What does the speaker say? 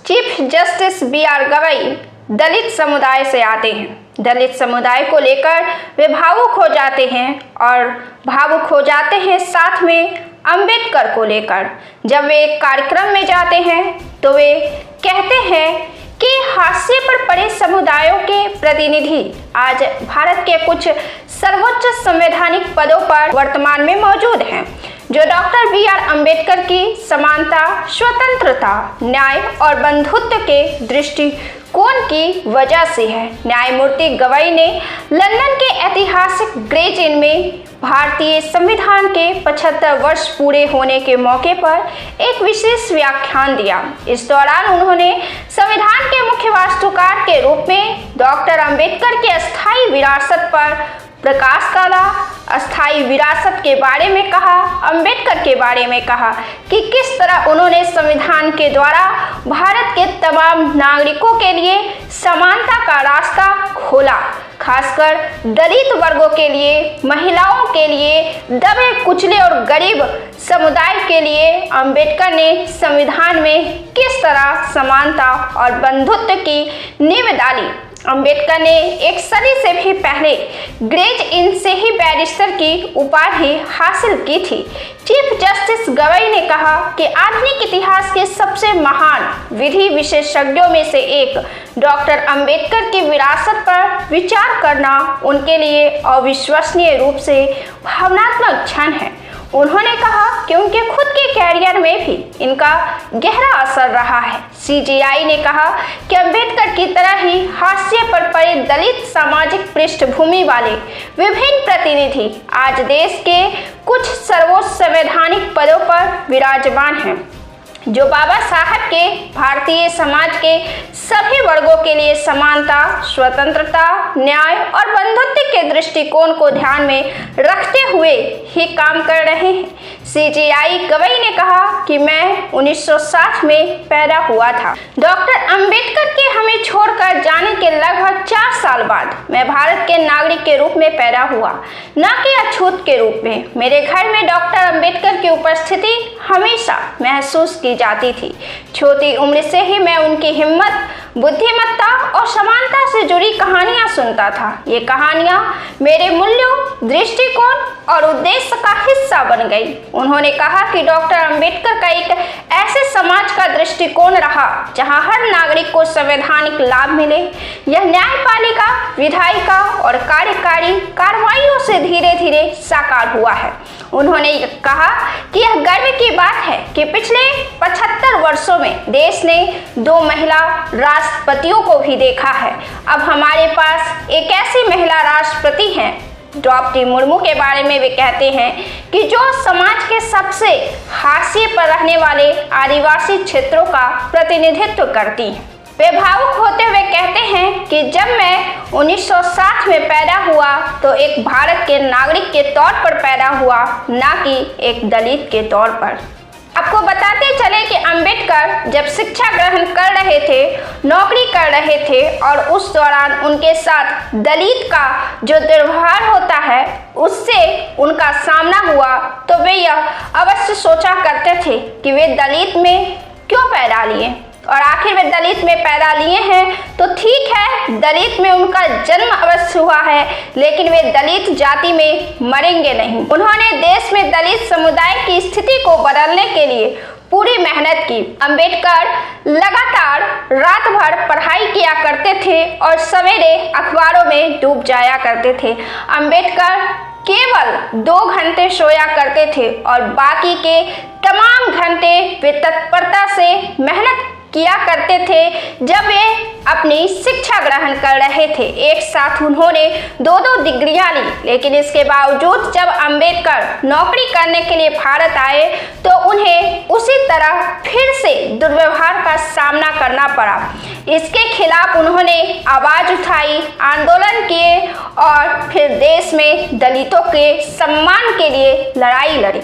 Chief justice B R. Gavai Dalit समुदाय से आते हैं। दलित समुदाय को लेकर वे भावुक हो जाते हैं और भावुक हो जाते हैं साथ में अंबेडकर को लेकर। जब वे एक कार्यक्रम में जाते हैं तो वे कहते हैं कि हाशिए पर पड़े समुदायों के प्रतिनिधि आज भारत के कुछ सर्वोच्च संवैधानिक पदों पर वर्तमान में मौजूद हैं, जो डॉक्टर बी.आर. अंबेडकर की समानता, स्वतंत्रता, न्याय और बंधुत्व के दृष्टिकोण की वजह से है। न्यायमूर्ति गवई ने लंदन के ऐतिहासिक ग्रेज इन में भारतीय संविधान के 75 वर्ष पूरे होने के मौके पर एक विशेष व्याख्यान दिया। इस दौरान उन्होंने संविधान के मुख्य वास्तुकार के रूप में डॉक्टर अंबेडकर की अस्थायी विरासत पर प्रकाश डाला। अस्थायी विरासत के बारे में कहा, अंबेडकर के बारे में कहा कि किस तरह उन्होंने संविधान के द्वारा भारत के तमाम नागरिकों के लिए समानता का रास्ता खोला, खासकर दलित वर्गों के लिए, महिलाओं के लिए, दबे कुचले और गरीब समुदाय के लिए अंबेडकर ने संविधान में किस तरह समानता और बंधुत्व की नींव डाली। अंबेडकर ने एक सदी से भी पहले ग्रेज इन से ही बैरिस्टर की उपाधि हासिल की थी। चीफ जस्टिस गवई ने कहा कि आधुनिक इतिहास के सबसे महान विधि विशेषज्ञों में से एक डॉक्टर अंबेडकर की विरासत पर विचार करना उनके लिए अविश्वसनीय रूप से भावनात्मक क्षण है। उन्होंने कहा कि उनके खुद के कैरियर में भी इनका गहरा असर रहा है। सीजेआई ने कहा कि अंबेडकर की तरह ही हाशिए पर पड़े दलित सामाजिक पृष्ठभूमि वाले विभिन्न प्रतिनिधि आज देश के कुछ सर्वोच्च संवैधानिक पदों पर विराजमान हैं, जो बाबा साहब के भारतीय समाज के सभी वर्गों के लिए समानता, स्वतंत्रता, न्याय और बंधुत्व के दृष्टिकोण को ध्यान में रखते हुए ही काम कर रहे हैं। सीजेआई गवई ने कहा कि मैं 1960 में पैदा हुआ था। डॉक्टर अंबेडकर के हमें छोड़कर जाने के लगभग 4 साल बाद मैं भारत के नागरिक के रूप में पैदा हुआ, न कि अछूत के रूप में। मेरे घर में डॉक्टर अंबेडकर की उपस्थिति हमेशा महसूस की जाती थी। छोटी उम्र से ही मैं उनकी हिम्मत, बुद्धिमत्ता और समानता से जुड़ी कहानियां सुनता था। ये कहानियां मेरे मूल्यों, दृष्टिकोण और उद्देश्य का हिस्सा बन गई। उन्होंने कहा कि डॉक्टर अंबेडकर का एक ऐसे समाज का दृष्टिकोण रहा जहां हर नागरिक को संवैधानिक लाभ मिले। यह न्यायपालिका, विधायिका और कार्यकारी कार्रवाइयों से धीरे धीरे साकार हुआ है। उन्होंने कहा कि यह गर्व की बात है कि पिछले 75 वर्षों में देश ने 2 महिला राष्ट्रपतियों को भी देखा है। अब हमारे पास एक ऐसी महिला राष्ट्रपति हैं। द्रौपदी मुर्मू के बारे में वे कहते हैं कि जो समाज के सबसे हाशिए पर रहने वाले आदिवासी क्षेत्रों का प्रतिनिधित्व करती हैं। वे भावुक होते हुए कहते हैं कि जब मैं 1960 में पैदा हुआ तो एक भारत के नागरिक के तौर पर पैदा हुआ, न कि एक दलित के तौर पर। आपको बताते चले कि अंबेडकर जब शिक्षा ग्रहण कर रहे थे, नौकरी कर रहे थे और उस दौरान उनके साथ दलित का जो दुर्व्यवहार होता है उससे उनका सामना हुआ, तो वे यह अवश्य सोचा करते थे कि वे दलित में क्यों पैदा लिए, और आखिर वे दलित में पैदा लिए हैं तो ठीक है, दलित में उनका जन्म अवश्य हुआ है, लेकिन वे दलित जाति में मरेंगे नहीं। उन्होंने देश में दलित समुदाय की स्थिति को बदलने के लिए पूरी मेहनत की। अंबेडकर लगातार रात भर पढ़ाई किया करते थे और सवेरे अखबारों में डूब जाया करते थे। अंबेडकर केवल 2 घंटे सोया करते थे और बाकी के तमाम घंटे वे तत्परता से मेहनत किया करते थे जब वे अपनी शिक्षा ग्रहण कर रहे थे। एक साथ उन्होंने 2-2 डिग्रियां ली, लेकिन इसके बावजूद जब अंबेडकर नौकरी करने के लिए भारत आए तो उन्हें उसी तरह फिर से दुर्व्यवहार का सामना करना पड़ा। इसके खिलाफ उन्होंने आवाज उठाई, आंदोलन किए और फिर देश में दलितों के सम्मान के लिए लड़ाई लड़ी।